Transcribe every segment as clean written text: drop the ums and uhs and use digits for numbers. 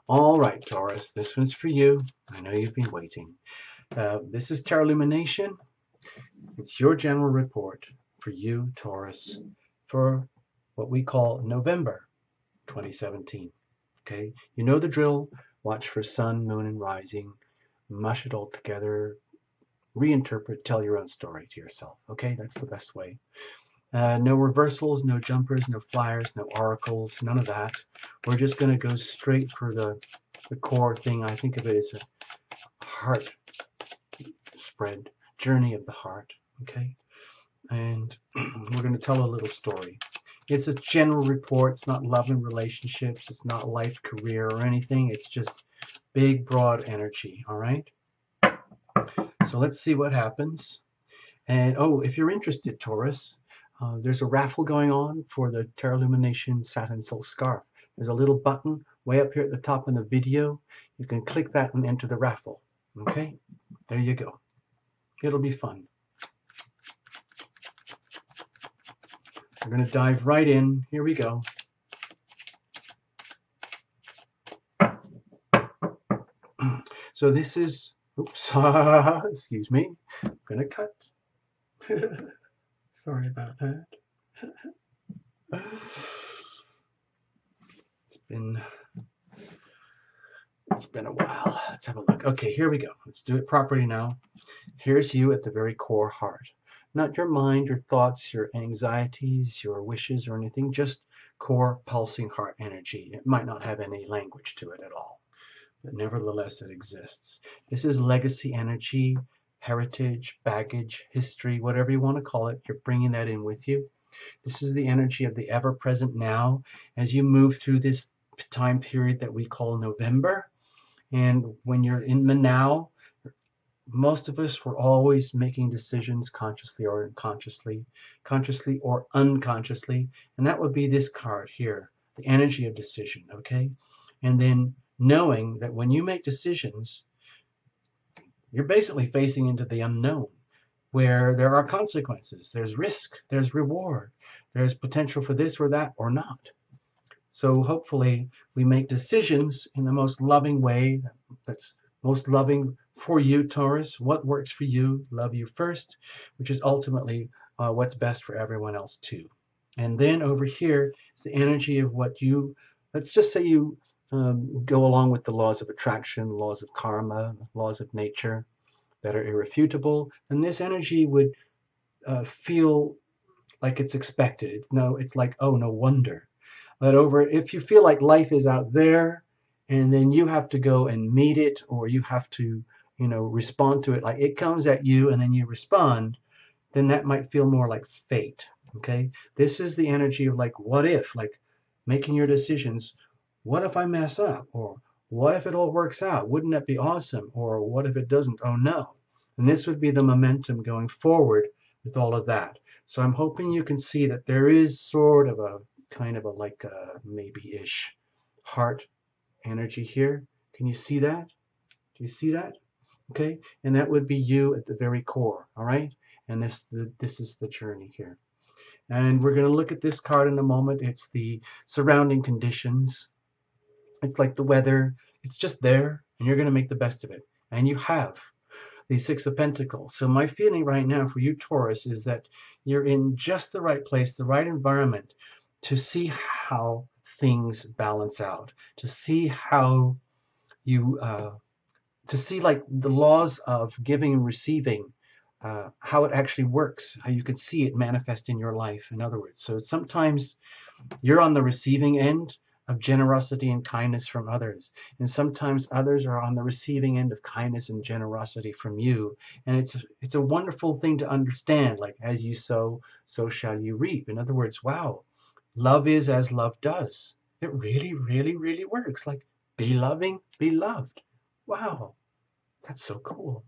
All right, Taurus, this one's for you. I know you've been waiting. This is Tarot Lumination. It's your general report for you, Taurus, for what we call November 2017. Okay, you know the drill. Watch for sun, moon, and rising. Mush it all together. Reinterpret, tell your own story to yourself. Okay, that's the best way. No reversals, no jumpers, no flyers, no oracles, none of that. We're just going to go straight for the core thing. I think of it as a heart spread, journey of the heart. Okay, and we're going to tell a little story. It's a general report. It's not love and relationships. It's not life, career, or anything. It's just big, broad energy. All right. So let's see what happens. And oh, if you're interested, Taurus, there's a raffle going on for the Tarot Lumination Satin Silk Scarf. There's a little button way up here at the top in the video. You can click that and enter the raffle. Okay, there you go. It'll be fun. We're going to dive right in. Here we go. So this is, oops, excuse me. I'm going to cut. Sorry about that. It's been a while. Let's have a look. Okay, here we go. Let's do it properly now. Here's you at the very core heart. Not your mind, your thoughts, your anxieties, your wishes, or anything. Just core pulsing heart energy. It might not have any language to it at all, but nevertheless it exists. This is legacy energy, heritage, baggage, history, whatever you want to call it. You're bringing that in with you. This is the energy of the ever-present now as you move through this time period that we call November. And when you're in the now, most of us were always making decisions consciously or unconsciously, consciously or unconsciously. And that would be this card here, the energy of decision, okay? And then knowing that when you make decisions, you're basically facing into the unknown, where there are consequences, there's risk, there's reward, there's potential for this or that or not. So hopefully we make decisions in the most loving way, that's most loving for you, Taurus. What works for you, love you first, which is ultimately what's best for everyone else too. And then over here is the energy of what you, let's just say you go along with the laws of attraction, laws of karma, laws of nature that are irrefutable, and this energy would feel like it's expected. It's like, oh, no wonder. But if you feel like life is out there and then you have to go and meet it, or you have to, respond to it, like it comes at you and then you respond, then that might feel more like fate. Okay. This is the energy of like, what if, like making your decisions. What if I mess up? Or what if it all works out? Wouldn't that be awesome? Or what if it doesn't? Oh no. And this would be the momentum going forward with all of that. So I'm hoping you can see that there is sort of a kind of a like a maybe-ish heart energy here. Can you see that? Do you see that? Okay, and that would be you at the very core. All right, and this is the journey here. And we're going to look at this card in a moment. It's the surrounding conditions. It's like the weather. It's just there, and you're going to make the best of it. And you have the Six of Pentacles. So my feeling right now for you, Taurus, is that you're in just the right place, the right environment to see how things balance out, to see how you, to see like the laws of giving and receiving, how it actually works, how you can see it manifest in your life, in other words. So sometimes you're on the receiving end of generosity and kindness from others, and sometimes others are on the receiving end of kindness and generosity from you. And it's a wonderful thing to understand, like as you sow, so shall you reap. In other words, wow, love is as love does. It really, really, really works. Like, be loving, be loved. Wow, that's so cool.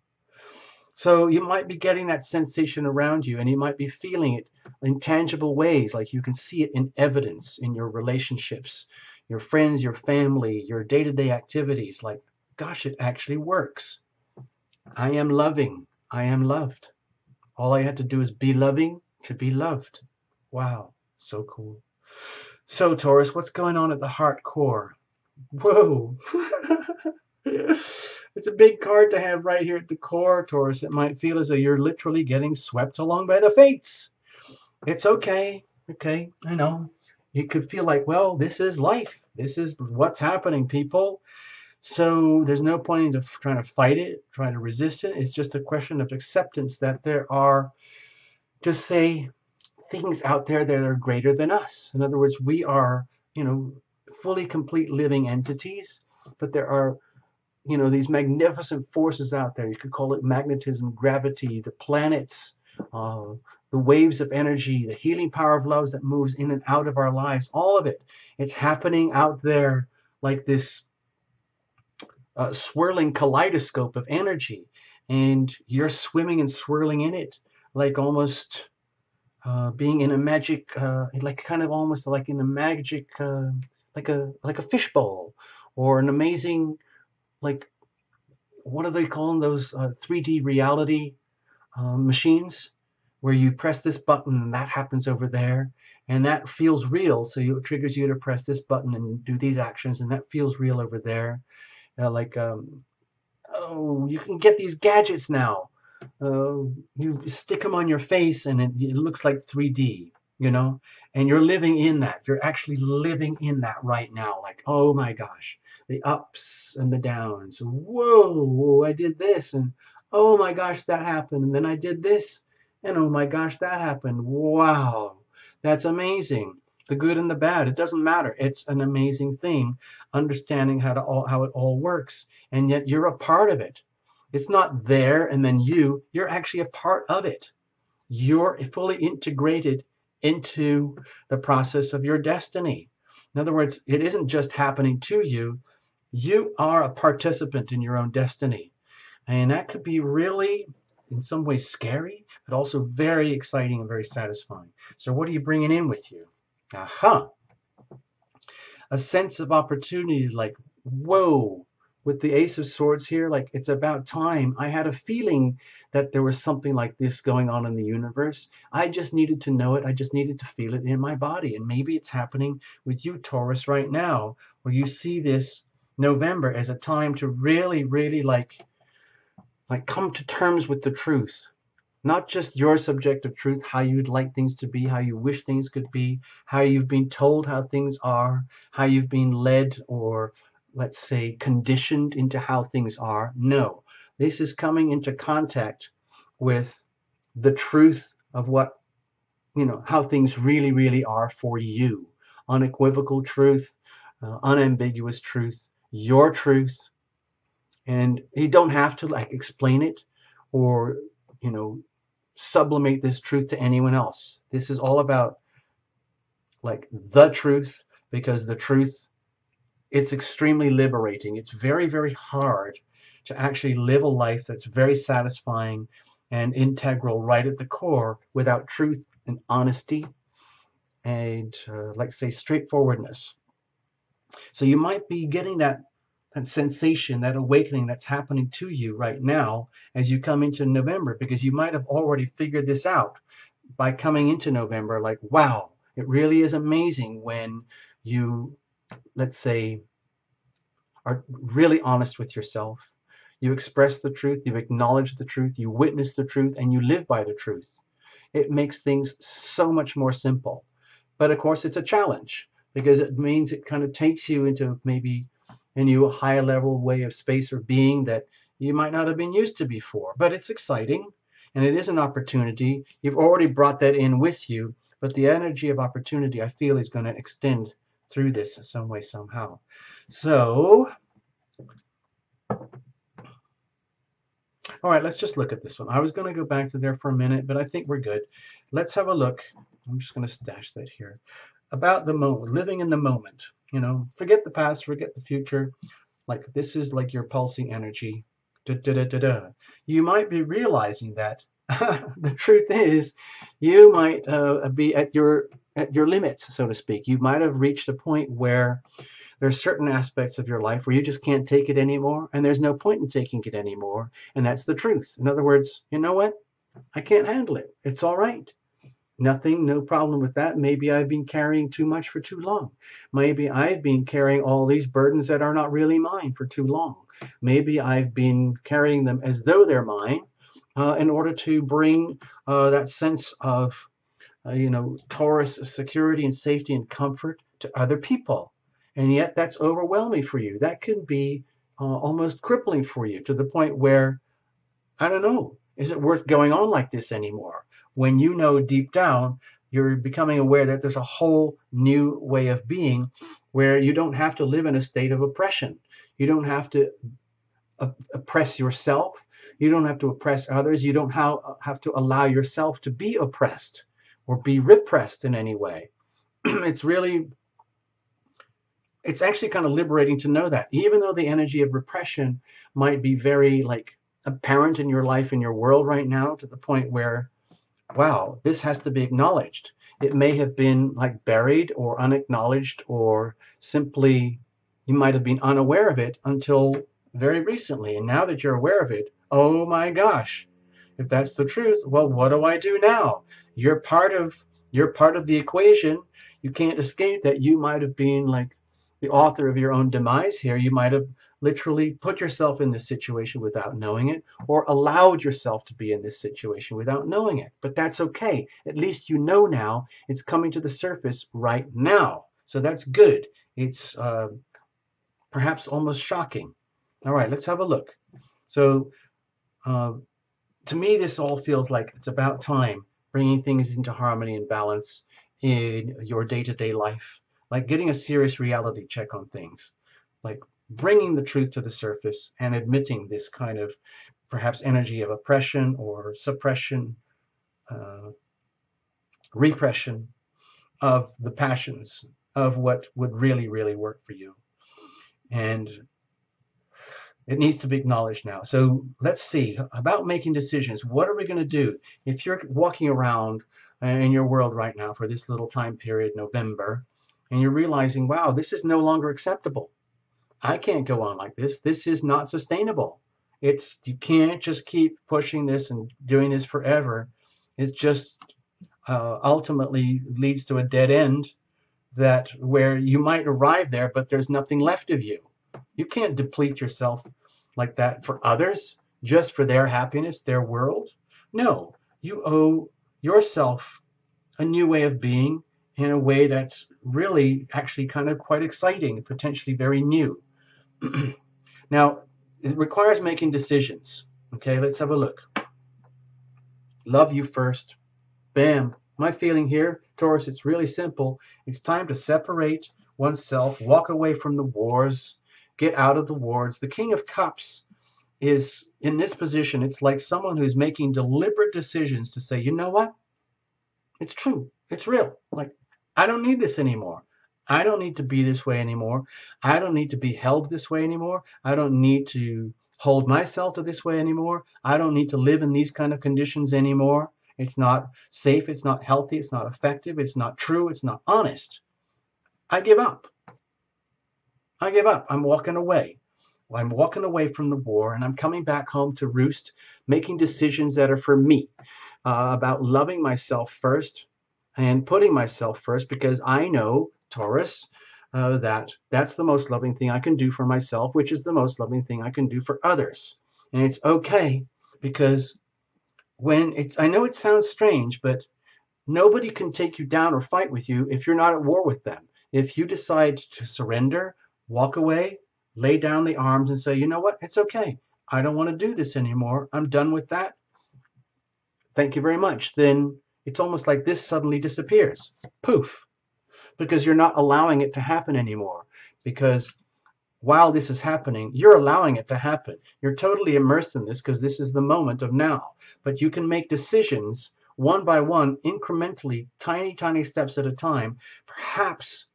So you might be getting that sensation around you, and you might be feeling it in tangible ways, like you can see it in evidence in your relationships, your friends, your family, your day-to-day activities. Like, gosh, it actually works. I am loving. I am loved. All I had to do is be loving to be loved. Wow, so cool. So, Taurus, what's going on at the heart core? Whoa. It's a big card to have right here at the core, Taurus. It might feel as though you're literally getting swept along by the fates. It's okay. Okay, I know. You could feel like, well, this is life. This is what's happening, people. So there's no point in trying to fight it, trying to resist it. It's just a question of acceptance that there are, just say, things out there that are greater than us. In other words, we are, fully complete living entities, but there are, these magnificent forces out there. You could call it magnetism, gravity, the planets, uh, the waves of energy, the healing power of love that moves in and out of our lives, all of it. It's happening out there like this swirling kaleidoscope of energy, and you're swimming and swirling in it, like almost being in a magic, like kind of almost like in a magic, like a fishbowl, or an amazing, like, what are they calling those 3D reality machines, where you press this button and that happens over there, and that feels real. So it triggers you to press this button and do these actions, and that feels real over there. Like, oh, you can get these gadgets now. You stick them on your face and it looks like 3D, and you're living in that. You're actually living in that right now. Like, oh my gosh, the ups and the downs. Whoa, I did this, and oh my gosh, that happened. And then I did this, and oh my gosh, that happened. Wow, that's amazing. The good and the bad, it doesn't matter. It's an amazing thing, understanding how it all works, and yet you're a part of it. It's not there and then you're actually a part of it. You're fully integrated into the process of your destiny. In other words, it isn't just happening to you. You are a participant in your own destiny. And that could be really, in some ways, scary, but also very exciting and very satisfying. So what are you bringing in with you? Aha. A sense of opportunity, like, whoa, with the Ace of Swords here, like, it's about time. I had a feeling that there was something like this going on in the universe. I just needed to know it. I just needed to feel it in my body. And maybe it's happening with you, Taurus, right now, where you see this November as a time to really, really like come to terms with the truth. Not just your subjective truth, how you'd like things to be, how you wish things could be, how you've been told how things are, how you've been led or, let's say, conditioned into how things are. No, this is coming into contact with the truth of what, how things really, really are for you. Unequivocal truth, unambiguous truth, your truth. And you don't have to like explain it or, sublimate this truth to anyone else. This is all about like the truth, because the truth, it's extremely liberating. It's very, very hard to actually live a life that's very satisfying and integral right at the core without truth and honesty and, like, say, straightforwardness. So you might be getting that sensation, that awakening that's happening to you right now as you come into November, because you might have already figured this out by coming into November. Like, wow, it really is amazing when you, let's say, are really honest with yourself. You express the truth, you acknowledge the truth, you witness the truth, and you live by the truth. It makes things so much more simple. But of course, it's a challenge because it means it kind of takes you into maybe a new higher level way of space or being that you might not have been used to before. But it's exciting and it is an opportunity. You've already brought that in with you, but the energy of opportunity, I feel, is going to extend through this in some way, somehow. So, all right, let's just look at this one. I was going to go back to there for a minute, but I think we're good. Let's have a look. I'm just going to stash that here. About the moment, living in the moment. Forget the past, forget the future. Like, this is like your pulsing energy. Da, da, da, da, da. You might be realizing that the truth is you might be at your limits, so to speak. You might have reached a point where there's certain aspects of your life where you just can't take it anymore, and there's no point in taking it anymore, and that's the truth. In other words, you know what? I can't handle it. It's all right. Nothing, no problem with that. Maybe I've been carrying too much for too long. Maybe I've been carrying all these burdens that are not really mine for too long. Maybe I've been carrying them as though they're mine in order to bring that sense of, Taurus security and safety and comfort to other people. And yet that's overwhelming for you. That can be almost crippling for you to the point where, I don't know, is it worth going on like this anymore? When you know deep down, you're becoming aware that there's a whole new way of being where you don't have to live in a state of oppression. You don't have to oppress yourself. You don't have to oppress others. You don't have to allow yourself to be oppressed or be repressed in any way. it's actually kind of liberating to know that, even though the energy of repression might be very apparent in your life, in your world right now, to the point where, wow, this has to be acknowledged. It may have been buried or unacknowledged, or simply you might have been unaware of it until very recently. And now that you're aware of it, oh my gosh, if that's the truth, well, what do I do now? You're part of the equation. You can't escape that. You might have been the author of your own demise here. You might have literally put yourself in this situation without knowing it, or allowed yourself to be in this situation without knowing it. But that's okay. At least you know now. It's coming to the surface right now. So that's good. It's perhaps almost shocking. All right, let's have a look. So to me, this all feels like it's about time bringing things into harmony and balance in your day-to-day life, like getting a serious reality check on things, like bringing the truth to the surface and admitting this kind of perhaps energy of oppression or suppression, repression of the passions of what would really, really work for you. And it needs to be acknowledged now. So let's see about making decisions. What are we going to do? If you're walking around in your world right now for this little time period, November, and you're realizing, wow, this is no longer acceptable. I can't go on like this. This is not sustainable. You can't just keep pushing this and doing this forever. It just ultimately leads to a dead end where you might arrive there, but there's nothing left of you. You can't deplete yourself like that for others, just for their happiness, their world. No, you owe yourself a new way of being in a way that's really actually kind of quite exciting, potentially very new. Now, it requires making decisions. Okay, let's have a look. Love you first. Bam. My feeling here, Taurus, it's really simple. It's time to separate oneself, walk away from the wars, get out of the wars. The King of Cups is in this position. It's like someone who's making deliberate decisions to say, you know what? It's true. It's real. I don't need this anymore. I don't need to be this way anymore. I don't need to be held this way anymore. I don't need to hold myself to this way anymore. I don't need to live in these kind of conditions anymore. It's not safe. It's not healthy. It's not effective. It's not true. It's not honest. I give up. I give up. I'm walking away. I'm walking away from the war, and I'm coming back home to roost, making decisions that are for me, about loving myself first and putting myself first, because I know, Taurus, that's the most loving thing I can do for myself, which is the most loving thing I can do for others. And it's okay, because I know it sounds strange, but nobody can take you down or fight with you if you're not at war with them. If you decide to surrender, walk away, lay down the arms and say, you know what, it's okay. I don't want to do this anymore. I'm done with that. Thank you very much. Then it's almost like this suddenly disappears. Poof. Because you're not allowing it to happen anymore. Because while this is happening, you're allowing it to happen. You're totally immersed in this because this is the moment of now. But you can make decisions one by one, incrementally, tiny, tiny steps at a time, perhaps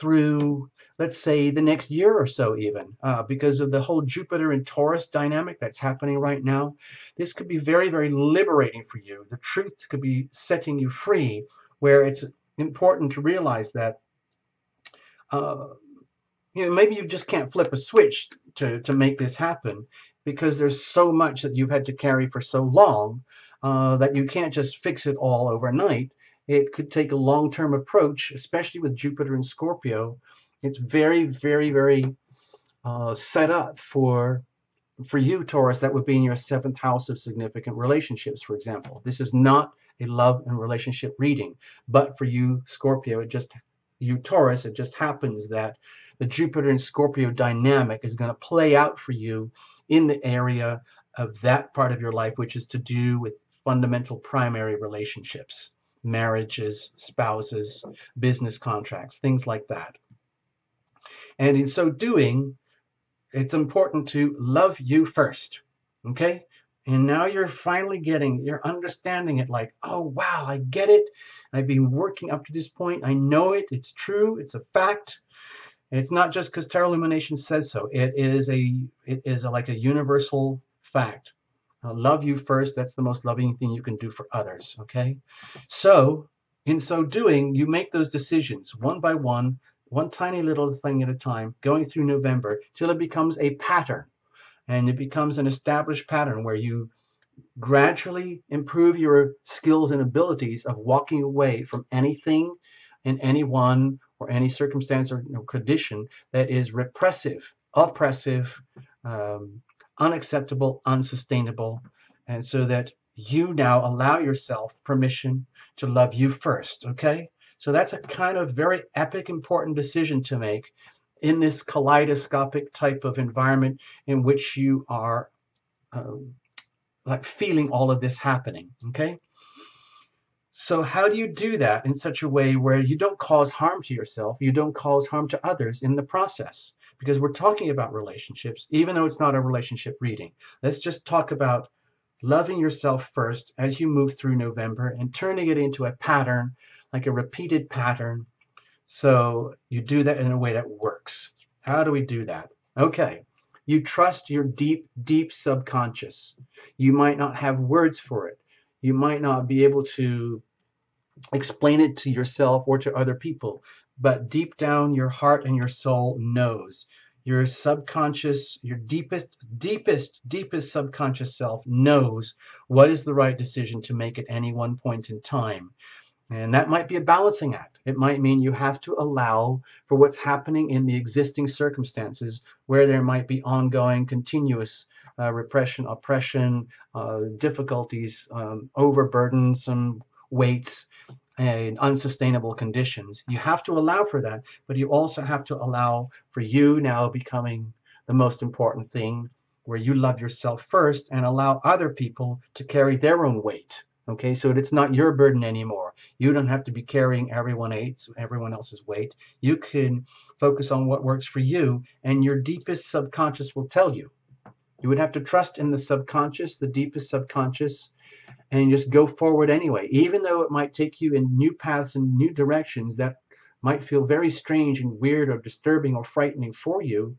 through, let's say, the next year or so even, because of the whole Jupiter and Taurus dynamic that's happening right now. This could be very, very liberating for you. The truth could be setting you free, where it's important to realize that maybe you just can't flip a switch to make this happen, because there's so much that you've had to carry for so long that you can't just fix it all overnight. It could take a long-term approach, especially with Jupiter and Scorpio. It's very, very, very set up for you, Taurus. That would be in your 7th house of significant relationships, for example. This is not a love and relationship reading, but for you, Scorpio, you, Taurus, it just happens that the Jupiter and Scorpio dynamic is going to play out for you in the area of that part of your life, which is to do with fundamental primary relationships, marriages, spouses, business contracts, things like that. And in so doing, it's important to love you first. Okay? And now you're understanding it, like, oh, wow, I get it. I've been working up to this point. I know it. It's true. It's a fact. And it's not just because Tarot Illumination says so. Like a universal fact. Love you first. That's the most loving thing you can do for others. Okay? So, in so doing, you make those decisions one by one tiny little thing at a time, going through November till it becomes a pattern. And it becomes an established pattern where you gradually improve your skills and abilities of walking away from anything and anyone or any circumstance or condition that is repressive, oppressive, unacceptable, unsustainable. And so that you now allow yourself permission to love you first, okay? So that's a kind of very epic, important decision to make in this kaleidoscopic type of environment in which you are like feeling all of this happening, okay? So how do you do that in such a way where you don't cause harm to yourself, you don't cause harm to others in the process? Because we're talking about relationships, even though it's not a relationship reading. Let's just talk about loving yourself first as you move through November and turning it into a pattern, like a repeated pattern. So you do that in a way that works. How do we do that? Okay. You trust your deep, deep subconscious. You might not have words for it. You might not be able to explain it to yourself or to other people, but deep down your heart and your soul knows. Your subconscious, your deepest, deepest, deepest subconscious self knows what is the right decision to make at any one point in time. And that might be a balancing act. It might mean you have to allow for what's happening in the existing circumstances where there might be ongoing, continuous repression, oppression, difficulties, overburdensome weights, and unsustainable conditions. You have to allow for that, but you also have to allow for you now becoming the most important thing, where you love yourself first and allow other people to carry their own weight. Okay, so it's not your burden anymore. You don't have to be carrying everyone else's weight. You can focus on what works for you, and your deepest subconscious will tell you. You would have to trust in the subconscious, the deepest subconscious, and just go forward anyway, even though it might take you in new paths and new directions that might feel very strange and weird or disturbing or frightening for you.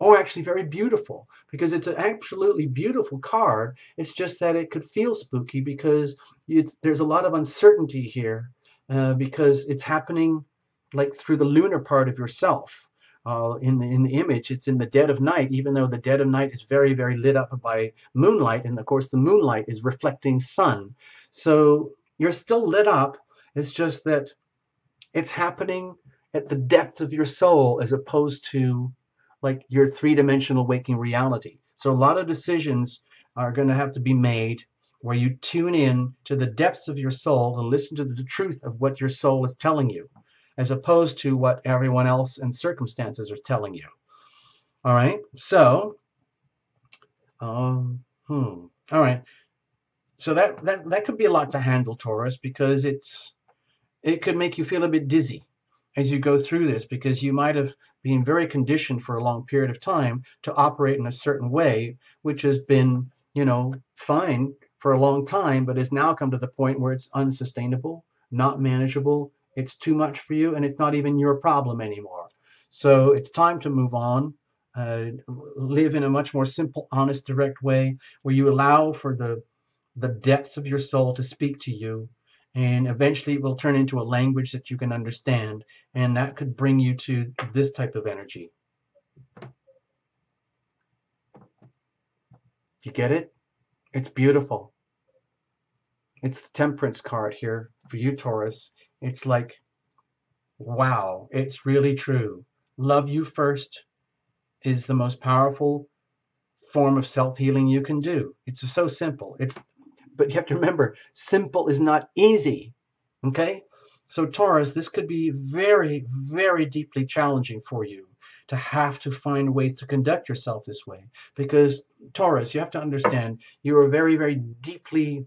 Or actually very beautiful, because it's an absolutely beautiful card. It's just that it could feel spooky because there's a lot of uncertainty here, because it's happening like through the lunar part of yourself. In the image, it's in the dead of night, even though the dead of night is very, very lit up by moonlight, and of course the moonlight is reflecting sun. So you're still lit up. It's just that it's happening at the depths of your soul as opposed to like your three-dimensional waking reality. So a lot of decisions are going to have to be made where you tune in to the depths of your soul and listen to the truth of what your soul is telling you, as opposed to what everyone else and circumstances are telling you. All right. So, all right. So that could be a lot to handle, Taurus, because it could make you feel a bit dizzy as you go through this, because you might have been very conditioned for a long period of time to operate in a certain way, which has been, fine for a long time, but has now come to the point where it's unsustainable, not manageable. It's too much for you, and it's not even your problem anymore. So it's time to move on, live in a much more simple, honest, direct way where you allow for the depths of your soul to speak to you, and eventually it will turn into a language that you can understand, and that could bring you to this type of energy. You get it? It's beautiful. It's the Temperance card here for you, Taurus. It's like, wow, it's really true. Love you first is the most powerful form of self-healing you can do. It's so simple. But you have to remember, simple is not easy. Okay? So Taurus, this could be very, very deeply challenging for you to have to find ways to conduct yourself this way. Because Taurus, you have to understand, you are very, very deeply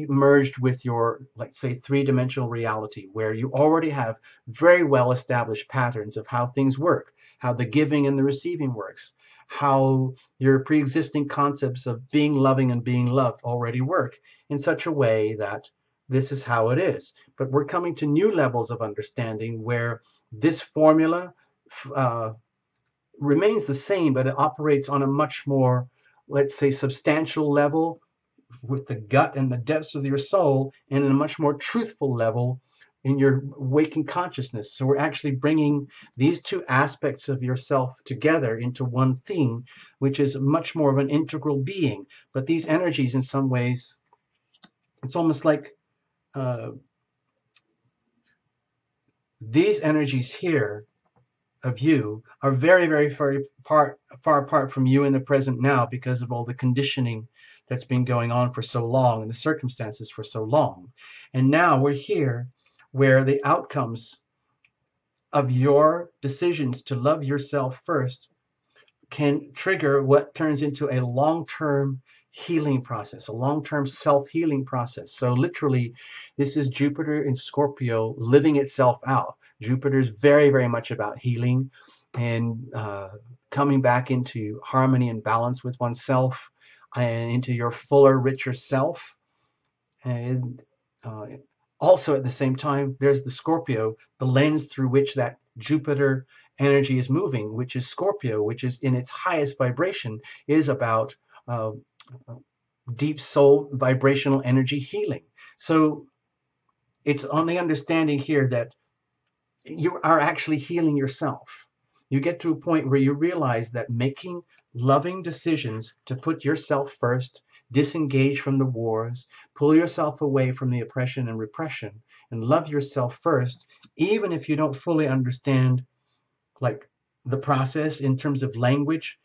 merged with your, let's say, three-dimensional reality, where you already have very well-established patterns of how things work, how the giving and the receiving works, how your pre-existing concepts of being loving and being loved already work in such a way that this is how it is. But we're coming to new levels of understanding where this formula uh, remains the same, but it operates on a much more, let's say, substantial level with the gut and the depths of your soul, and in a much more truthful level in your waking consciousness. So we're actually bringing these two aspects of yourself together into one thing, which is much more of an integral being. But these energies, in some ways, it's almost like uh, these energies here of you are very, very far apart from you in the present now because of all the conditioning that's been going on for so long and the circumstances for so long. And now we're here where the outcomes of your decisions to love yourself first can trigger what turns into a long-term healing process, a long-term self-healing process. So literally, this is Jupiter in Scorpio living itself out. Jupiter is very, very much about healing and coming back into harmony and balance with oneself and into your fuller, richer self. And uh, also at the same time, there's the Scorpio, the lens through which that Jupiter energy is moving, which is Scorpio, which is in its highest vibration, is about uh, deep soul vibrational energy healing. So it's on the understanding here that you are actually healing yourself. You get to a point where you realize that making loving decisions to put yourself first, disengage from the wars, pull yourself away from the oppression and repression, and love yourself first, even if you don't fully understand like the process in terms of language,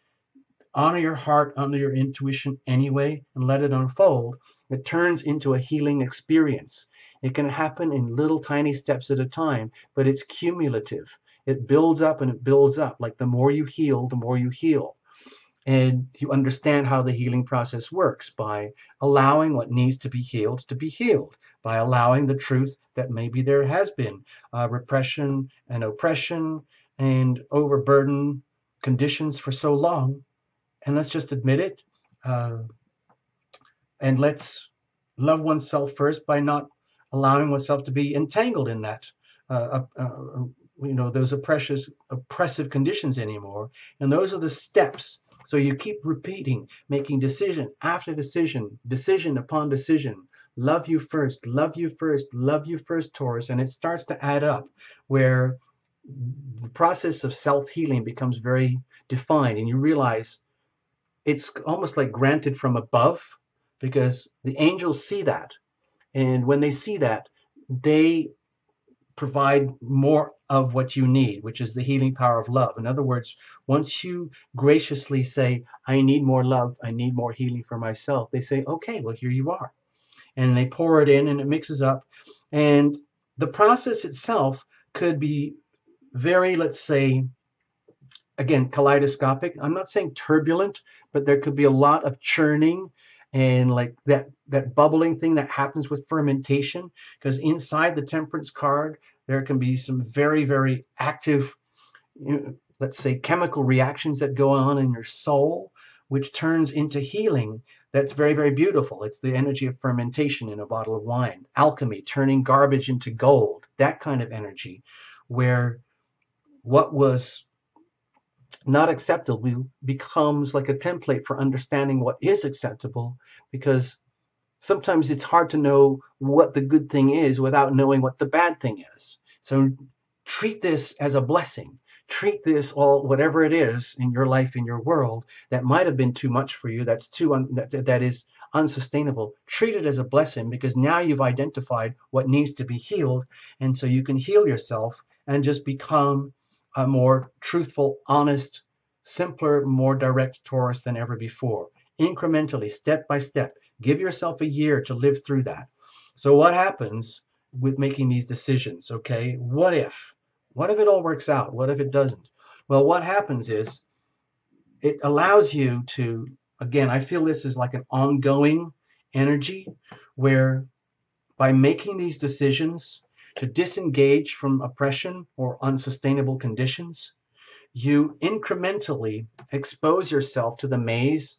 honor your heart, honor your intuition anyway, and let it unfold. It turns into a healing experience. It can happen in little tiny steps at a time, but it's cumulative. It builds up and it builds up. Like the more you heal, the more you heal. And you understand how the healing process works by allowing what needs to be healed, by allowing the truth that maybe there has been repression and oppression and overburden conditions for so long, and let's just admit it. Uh, and let's love oneself first by not allowing oneself to be entangled in that, uh, uh, uh, those oppressive conditions anymore. And those are the steps. So you keep repeating, making decision after decision, decision upon decision. Love you first, love you first, love you first, Taurus. And it starts to add up where the process of self-healing becomes very defined, and you realize it's almost like granted from above because the angels see that. And when they see that, they provide more of what you need, which is the healing power of love. In other words, once you graciously say, I need more love, I need more healing for myself, they say, okay, well, here you are. And they pour it in and it mixes up. And the process itself could be very, let's say, again, kaleidoscopic. I'm not saying turbulent, but there could be a lot of churning and like that bubbling thing that happens with fermentation, because inside the temperance card there can be some very, very active, let's say, chemical reactions that go on in your soul, which turns into healing. That's very, very beautiful. It's the energy of fermentation in a bottle of wine, alchemy, turning garbage into gold, that kind of energy, where what was not acceptable becomes like a template for understanding what is acceptable, because sometimes it's hard to know what the good thing is without knowing what the bad thing is. So treat this as a blessing. Treat this, all whatever it is in your life, in your world, that might have been too much for you, that is unsustainable, treat it as a blessing, because now you've identified what needs to be healed. And so you can heal yourself and just become a more truthful, honest, simpler, more direct Taurus than ever before. Incrementally, step by step. Give yourself a year to live through that. So what happens with making these decisions? Okay, what if? What if it all works out? What if it doesn't? Well, what happens is it allows you to, again, I feel this is like an ongoing energy where by making these decisions to disengage from oppression or unsustainable conditions, you incrementally expose yourself to the maze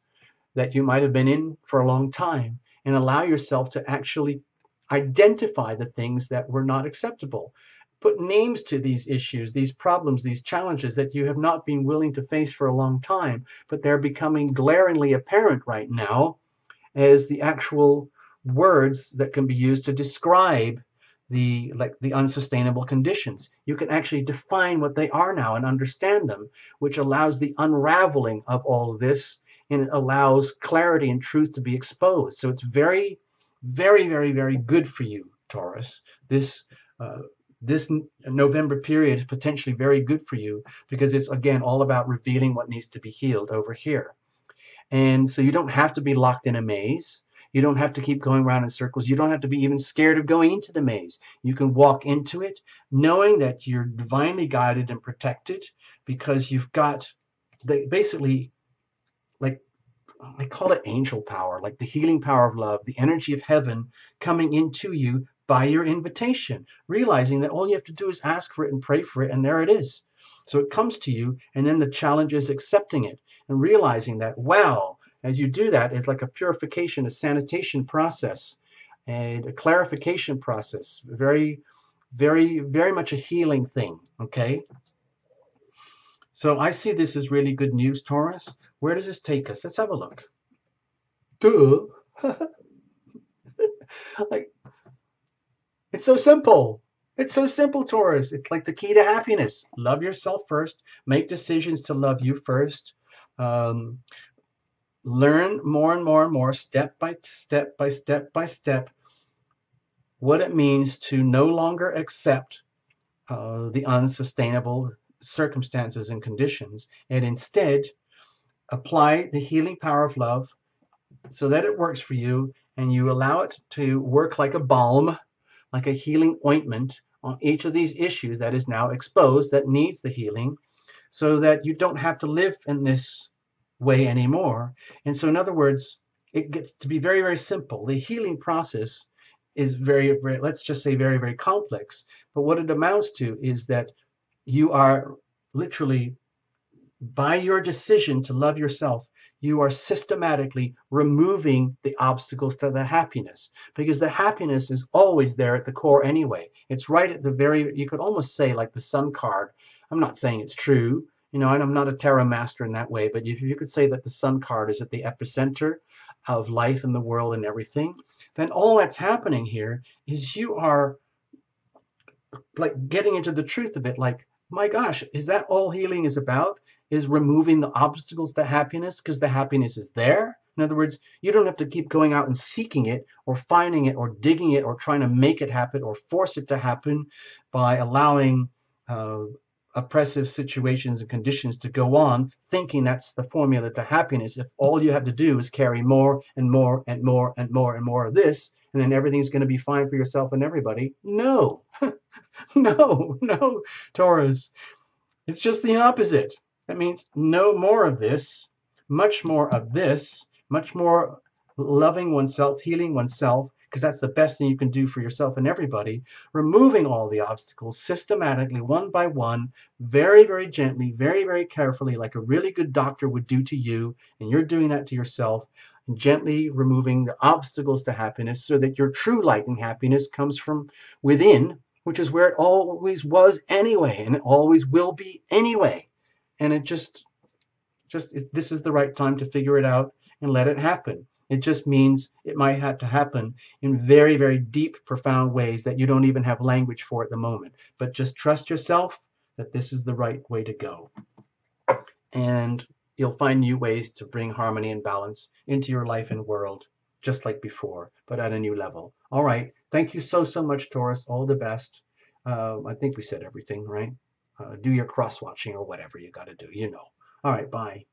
that you might have been in for a long time, and allow yourself to actually identify the things that were not acceptable. Put names to these issues, these problems, these challenges that you have not been willing to face for a long time, but they're becoming glaringly apparent right now as the actual words that can be used to describe the unsustainable conditions. You can actually define what they are now and understand them, which allows the unraveling of all of this, and it allows clarity and truth to be exposed. So it's very, very, very, very good for you, Taurus. This November period is potentially very good for you, because it's, again, all about revealing what needs to be healed over here. And so you don't have to be locked in a maze. You don't have to keep going around in circles. You don't have to be even scared of going into the maze. You can walk into it knowing that you're divinely guided and protected, because you've got basically, like, I call it angel power, like the healing power of love, the energy of heaven coming into you by your invitation, realizing that all you have to do is ask for it and pray for it, and there it is. So it comes to you, and then the challenge is accepting it and realizing that, wow, as you do that, it's like a purification, a sanitation process, and a clarification process. Very, very, very much a healing thing, okay? So I see this as really good news, Taurus. Where does this take us? Let's have a look. Duh. Like, it's so simple. It's so simple, Taurus. It's like the key to happiness. Love yourself first. Make decisions to love you first. Learn more and more and more, step by step by step by step, what it means to no longer accept the unsustainable circumstances and conditions, and instead apply the healing power of love so that it works for you, and you allow it to work like a balm, like a healing ointment on each of these issues that is now exposed, that needs the healing, so that you don't have to live in this way anymore. And so, in other words, it gets to be very, very simple. The healing process is very, very, let's just say, very, very complex. But what it amounts to is that you are literally, by your decision to love yourself, you are systematically removing the obstacles to the happiness, because the happiness is always there at the core anyway. It's right at the very, you could almost say, like the sun card. I'm not saying it's true, and I'm not a tarot master in that way, but if you could say that the sun card is at the epicenter of life and the world and everything, then all that's happening here is you are like getting into the truth of it. Like, my gosh, is that all healing is about? Is removing the obstacles to happiness, because the happiness is there. In other words, you don't have to keep going out and seeking it or finding it or digging it or trying to make it happen or force it to happen by allowing oppressive situations and conditions to go on, thinking that's the formula to happiness. If all you have to do is carry more and more and more and more and more of this, and then everything's going to be fine for yourself and everybody. No, no, Taurus. It's just the opposite. That means no more of this, much more of this, much more loving oneself, healing oneself, because that's the best thing you can do for yourself and everybody. Removing all the obstacles systematically, one by one, very, very gently, very, very carefully, like a really good doctor would do to you, and you're doing that to yourself, and gently removing the obstacles to happiness, so that your true light and happiness comes from within, which is where it always was anyway, and it always will be anyway. And it just this is the right time to figure it out and let it happen. It just means it might have to happen in very, very deep, profound ways that you don't even have language for at the moment. But just trust yourself that this is the right way to go. And you'll find new ways to bring harmony and balance into your life and world. just like before, but at a new level. All right. Thank you so, so much, Taurus. All the best. I think we said everything, right? Do your cross watching or whatever you got to do, you know. All right. Bye.